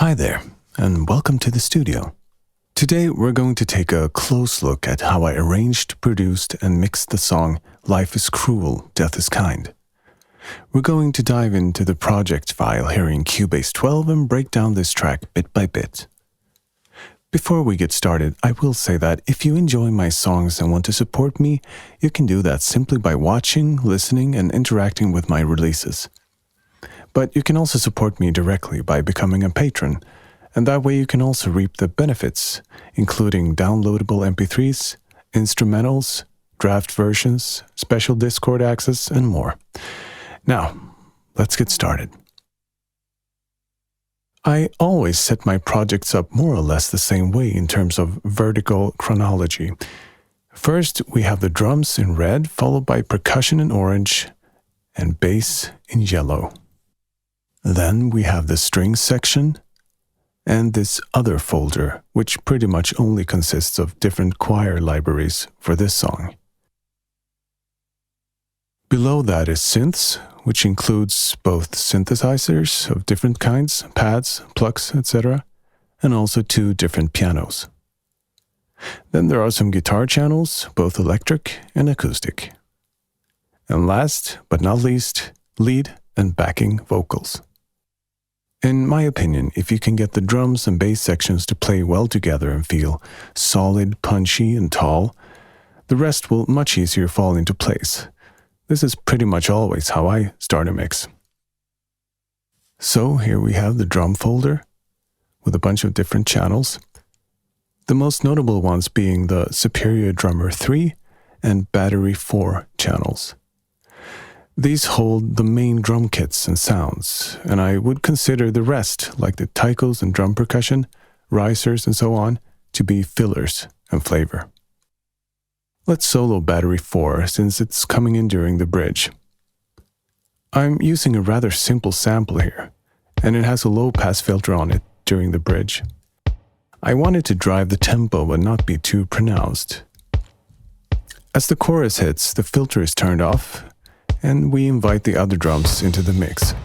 Hi there, and welcome to the studio. Today we're going to take a close look at how I arranged, produced, and mixed the song Life is Cruel, Death is Kind. We're going to dive into the project file here in Cubase 12 and break down this track bit by bit. Before we get started, I will say that if you enjoy my songs and want to support me, you can do that simply by watching, listening, and interacting with my releases. But you can also support me directly by becoming a patron, and that way you can also reap the benefits, including downloadable MP3s, instrumentals, draft versions, special Discord access, and more. Now, let's get started. I always set my projects up more or less the same way in terms of vertical chronology. First, we have the drums in red, followed by percussion in orange, and bass in yellow. Then we have the strings section, and this other folder, which pretty much only consists of different choir libraries for this song. Below that is synths, which includes both synthesizers of different kinds, pads, plugs, etc., and also 2 different pianos. Then there are some guitar channels, both electric and acoustic. And last but not least, lead and backing vocals. In my opinion, if you can get the drums and bass sections to play well together and feel solid, punchy, and tall, the rest will much easier fall into place. This is pretty much always how I start a mix. So here we have the drum folder with a bunch of different channels. The most notable ones being the Superior Drummer 3 and Battery 4 channels. These hold the main drum kits and sounds, and I would consider the rest, like the taikos and drum percussion, risers and so on, to be fillers and flavor. Let's solo Battery 4 since it's coming in during the bridge. I'm using a rather simple sample here, and it has a low-pass filter on it during the bridge. I wanted to drive the tempo but not be too pronounced. As the chorus hits, the filter is turned off, and we invite the other drums into the mix.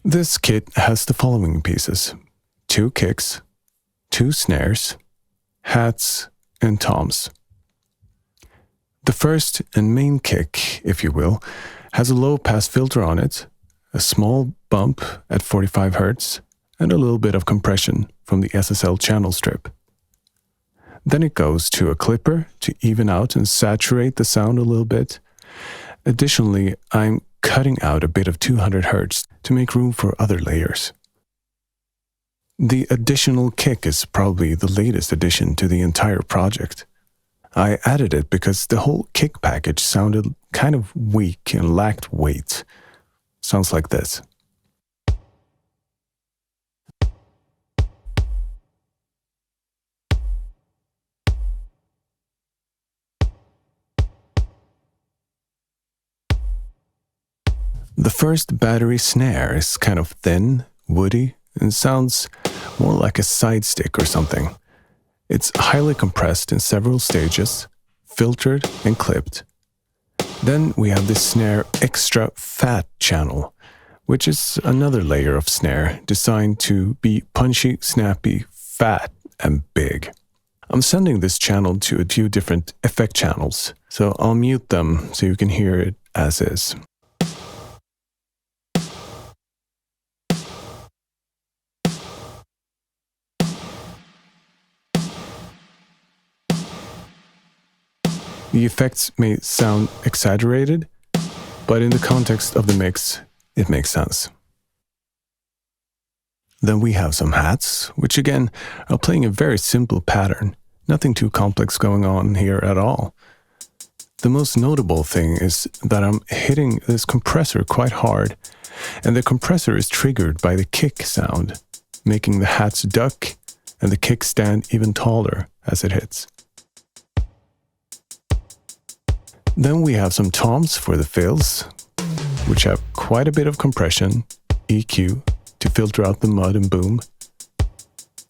This kit has the following pieces: 2 kicks, 2 snares, hats, and toms. The first and main kick, if you will, has a low-pass filter on it, a small bump at 45 Hz, and a little bit of compression from the SSL channel strip. Then it goes to a clipper to even out and saturate the sound a little bit. Additionally, I'm cutting out a bit of 200 Hz to make room for other layers. The additional kick is probably the latest addition to the entire project. I added it because the whole kick package sounded kind of weak and lacked weight. Sounds like this. The first battery snare is kind of thin, woody, and sounds more like a side stick or something. It's highly compressed in several stages, filtered and clipped. Then we have this snare extra fat channel, which is another layer of snare designed to be punchy, snappy, fat, and big. I'm sending this channel to a few different effect channels, so I'll mute them so you can hear it as is. The effects may sound exaggerated, but in the context of the mix, it makes sense. Then we have some hats, which again are playing a very simple pattern, nothing too complex going on here at all. The most notable thing is that I'm hitting this compressor quite hard, and the compressor is triggered by the kick sound, making the hats duck and the kick stand even taller as it hits. Then we have some toms for the fills, which have quite a bit of compression, EQ, to filter out the mud and boom,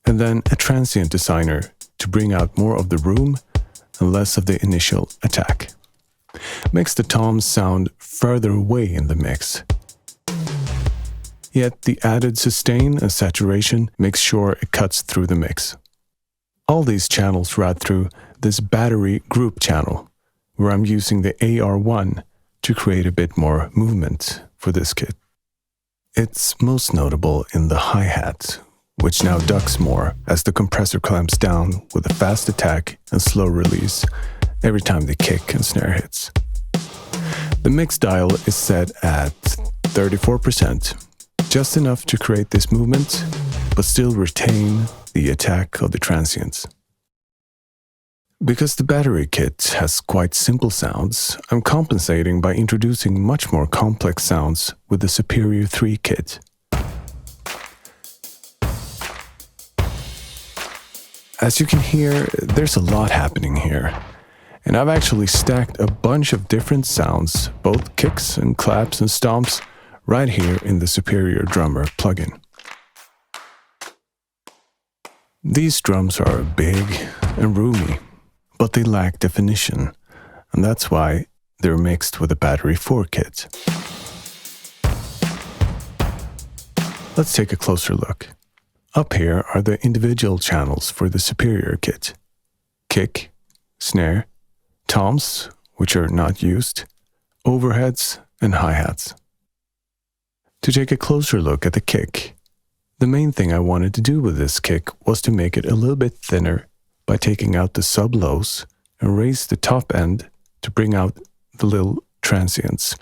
and then a transient designer to bring out more of the room and less of the initial attack. Makes the toms sound further away in the mix. yet the added sustain and saturation makes sure it cuts through the mix. All these channels route through this battery group channel, where I'm using the AR1 to create a bit more movement for this kit. It's most notable in the hi-hat, which now ducks more as the compressor clamps down with a fast attack and slow release every time the kick and snare hits. The mix dial is set at 34%, just enough to create this movement, but still retain the attack of the transients. Because the battery kit has quite simple sounds, I'm compensating by introducing much more complex sounds with the Superior 3 kit. As you can hear, there's a lot happening here, and I've actually stacked a bunch of different sounds, both kicks and claps and stomps, right here in the Superior Drummer plugin. These drums are big and roomy, but they lack definition, and that's why they're mixed with a Battery 4 kit. Let's take a closer look. Up here are the individual channels for the Superior kit: kick, snare, toms, which are not used, overheads, and hi-hats. To take a closer look at the kick, the main thing I wanted to do with this kick was to make it a little bit thinner by taking out the sub-lows and raise the top end to bring out the little transients.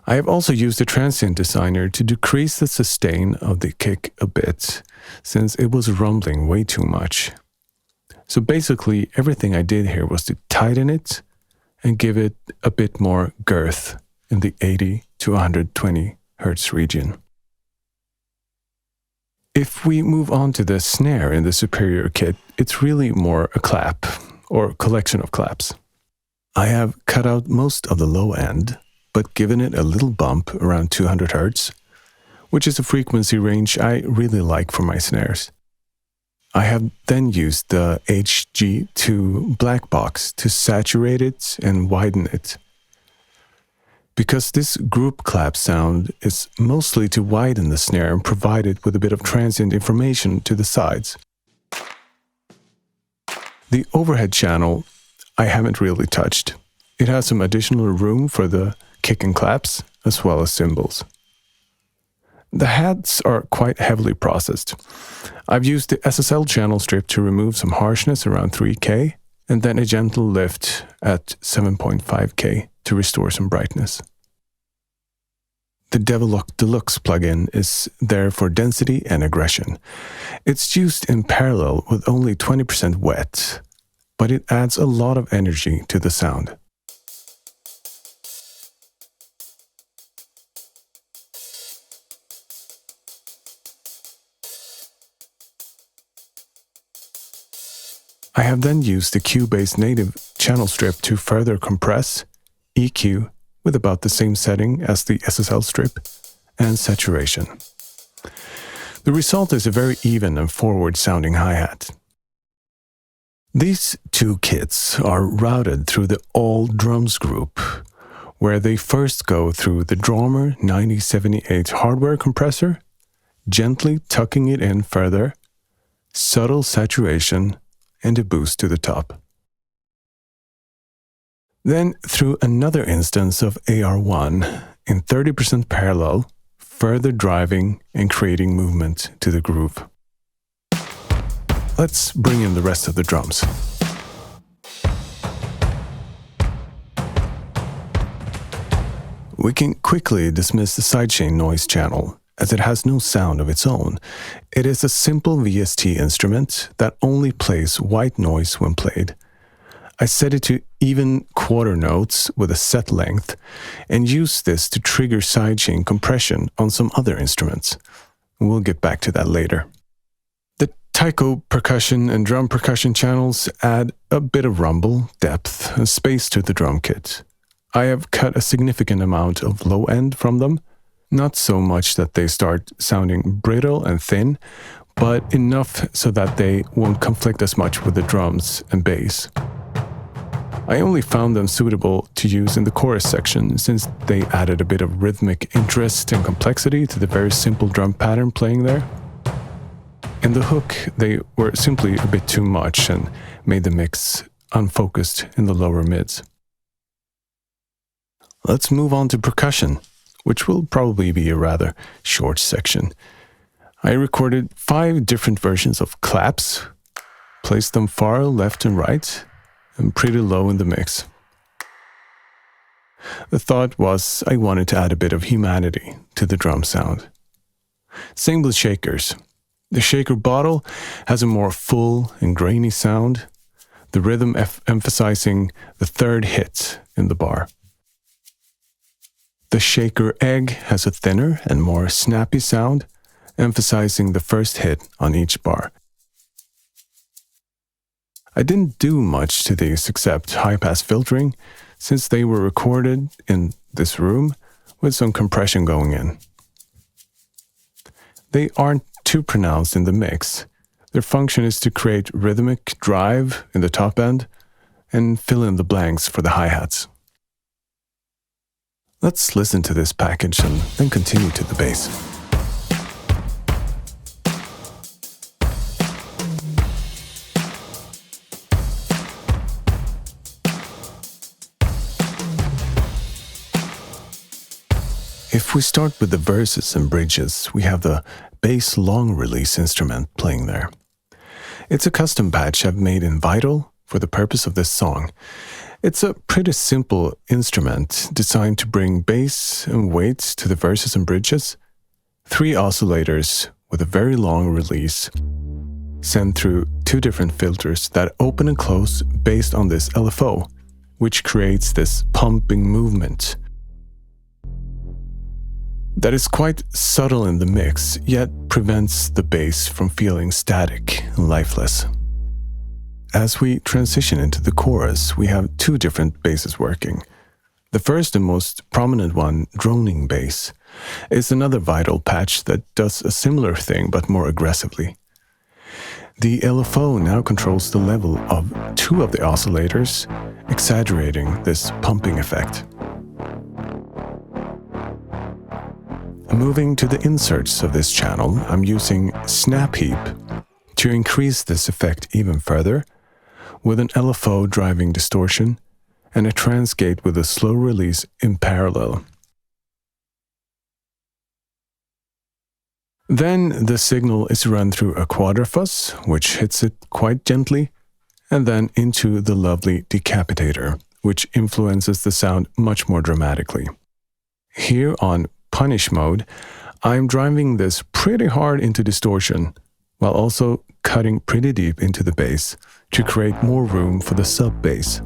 I have also used the transient designer to decrease the sustain of the kick a bit, since it was rumbling way too much. So basically everything I did here was to tighten it and give it a bit more girth in the 80 to 120 Hz region. If we move on to the snare in the Superior kit, it's really more a clap, or collection of claps. I have cut out most of the low end, but given it a little bump around 200 Hz, which is a frequency range I really like for my snares. I have then used the HG2 black box to saturate it and widen it. Because this group clap sound is mostly to widen the snare and provide it with a bit of transient information to the sides. The overhead channel I haven't really touched. It has some additional room for the kick and claps, as well as cymbals. The hats are quite heavily processed. I've used the SSL channel strip to remove some harshness around 3K, and then a gentle lift at 7.5K to restore some brightness. The Devilock Deluxe plugin is there for density and aggression. It's used in parallel with only 20% wet, but it adds a lot of energy to the sound. I have then used the Cubase native channel strip to further compress, EQ with about the same setting as the SSL strip, and saturation. The result is a very even and forward-sounding hi-hat. These two kits are routed through the All Drums group, where they first go through the Drummer 9078 hardware compressor, gently tucking it in further, subtle saturation, and a boost to the top. Then through another instance of AR1 in 30% parallel, further driving and creating movement to the groove. Let's bring in the rest of the drums. We can quickly dismiss the sidechain noise channel, as it has no sound of its own. It is a simple VST instrument that only plays white noise when played. I set it to even quarter notes with a set length and use this to trigger sidechain compression on some other instruments. We'll get back to that later. The Taiko percussion and drum percussion channels add a bit of rumble, depth, and space to the drum kit. I have cut a significant amount of low end from them, not so much that they start sounding brittle and thin, but enough so that they won't conflict as much with the drums and bass. I only found them suitable to use in the chorus section since they added a bit of rhythmic interest and complexity to the very simple drum pattern playing there. In the hook, they were simply a bit too much and made the mix unfocused in the lower mids. Let's move on to percussion, which will probably be a rather short section. I recorded 5 different versions of claps, placed them far left and right, and pretty low in the mix. The thought was I wanted to add a bit of humanity to the drum sound. Same with shakers. The shaker bottle has a more full and grainy sound, the rhythm emphasizing the third hit in the bar. The shaker egg has a thinner and more snappy sound, emphasizing the first hit on each bar. I didn't do much to these except high-pass filtering, since they were recorded in this room with some compression going in. They aren't too pronounced in the mix. Their function is to create rhythmic drive in the top end and fill in the blanks for the hi-hats. Let's listen to this package and then continue to the bass. If we start with the verses and bridges, we have the bass long release instrument playing there. It's a custom patch I've made in Vital for the purpose of this song. It's a pretty simple instrument designed to bring bass and weights to the verses and bridges. 3 oscillators with a very long release sent through 2 different filters that open and close based on this LFO, which creates this pumping movement that is quite subtle in the mix, yet prevents the bass from feeling static and lifeless. As we transition into the chorus, we have 2 different basses working. The first and most prominent one, droning bass, is another Vital patch that does a similar thing but more aggressively. The LFO now controls the level of 2 of the oscillators, exaggerating this pumping effect. Moving to the inserts of this channel, I'm using Snap Heap to increase this effect even further, with an LFO driving distortion and a transgate with a slow release in parallel. Then the signal is run through a quadrafuzz, which hits it quite gently, and then into the lovely decapitator, which influences the sound much more dramatically. Here on Punish mode, I'm driving this pretty hard into distortion, while also cutting pretty deep into the bass to create more room for the sub-bass.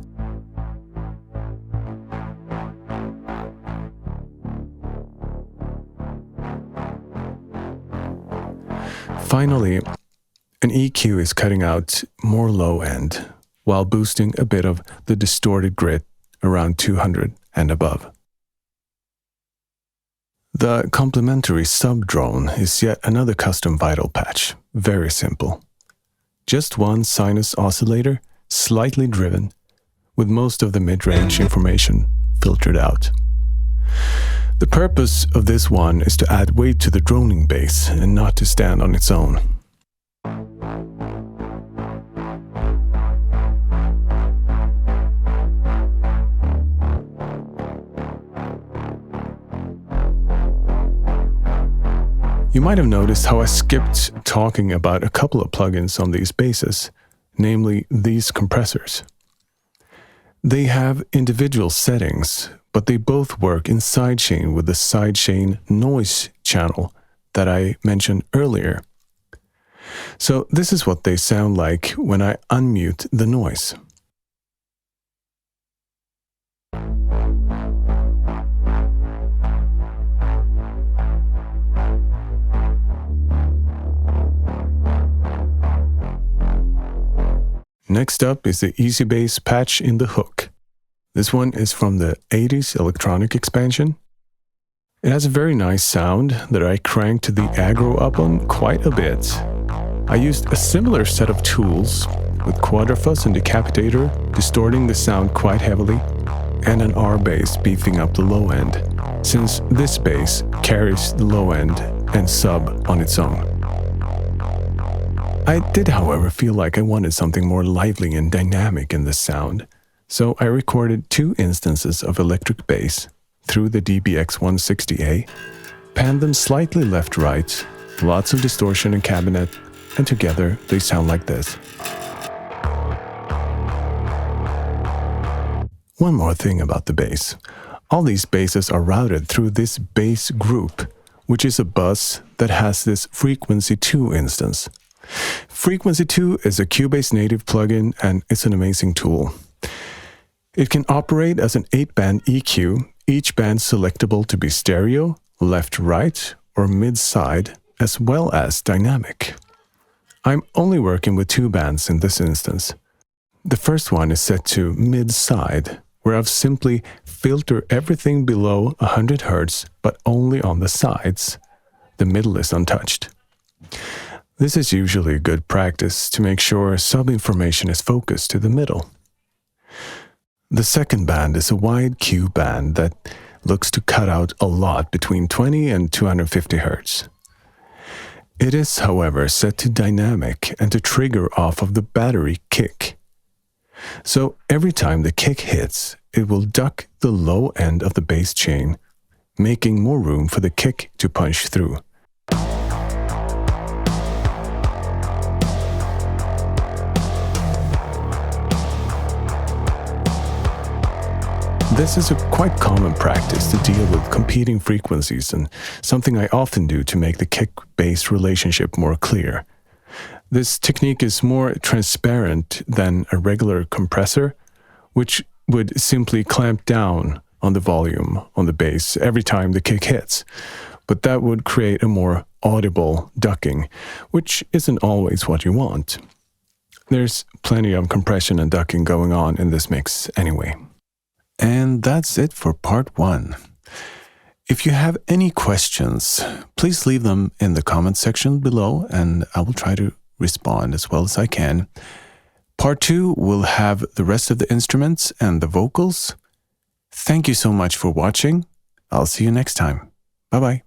Finally, an EQ is cutting out more low end, while boosting a bit of the distorted grit around 200 and above. The complementary sub-drone is yet another custom Vital patch, very simple. Just one sinus oscillator, slightly driven, with most of the mid-range information filtered out. The purpose of this one is to add weight to the droning bass and not to stand on its own. You might have noticed how I skipped talking about a couple of plugins on these basses, namely these compressors. They have individual settings, but they both work in sidechain with the sidechain noise channel that I mentioned earlier. So this is what they sound like when I unmute the noise. Next up is the Easy Bass patch in the hook. This one is from the 80s electronic expansion. It has a very nice sound that I cranked the aggro up on quite a bit. I used a similar set of tools with quadrafuzz and decapitator distorting the sound quite heavily, and an R bass beefing up the low end, since this bass carries the low end and sub on its own. I did, however, feel like I wanted something more lively and dynamic in the sound, so I recorded 2 instances of electric bass through the DBX160A, panned them slightly left-right, lots of distortion and cabinet, and together they sound like this. One more thing about the bass. All these basses are routed through this bass group, which is a bus that has this Frequency 2 instance. Frequency 2 is a Cubase native plugin and it's an amazing tool. It can operate as an 8-band EQ, each band selectable to be stereo, left-right, or mid-side, as well as dynamic. I'm only working with 2 bands in this instance. The first one is set to mid-side, where I've simply filtered everything below 100 Hz, but only on the sides. The middle is untouched. This is usually a good practice to make sure sub-information is focused to the middle. The second band is a wide Q band that looks to cut out a lot between 20 and 250 Hz. It is, however, set to dynamic and to trigger off of the battery kick. So every time the kick hits, it will duck the low end of the bass chain, making more room for the kick to punch through. This is a quite common practice to deal with competing frequencies and something I often do to make the kick-bass relationship more clear. This technique is more transparent than a regular compressor, which would simply clamp down on the volume on the bass every time the kick hits, but that would create a more audible ducking, which isn't always what you want. There's plenty of compression and ducking going on in this mix anyway. And that's it for part 1. If you have any questions, please leave them in the comment section below and I will try to respond as well as I can. Part 2 will have the rest of the instruments and the vocals. Thank you so much for watching. I'll see you next time. Bye-bye.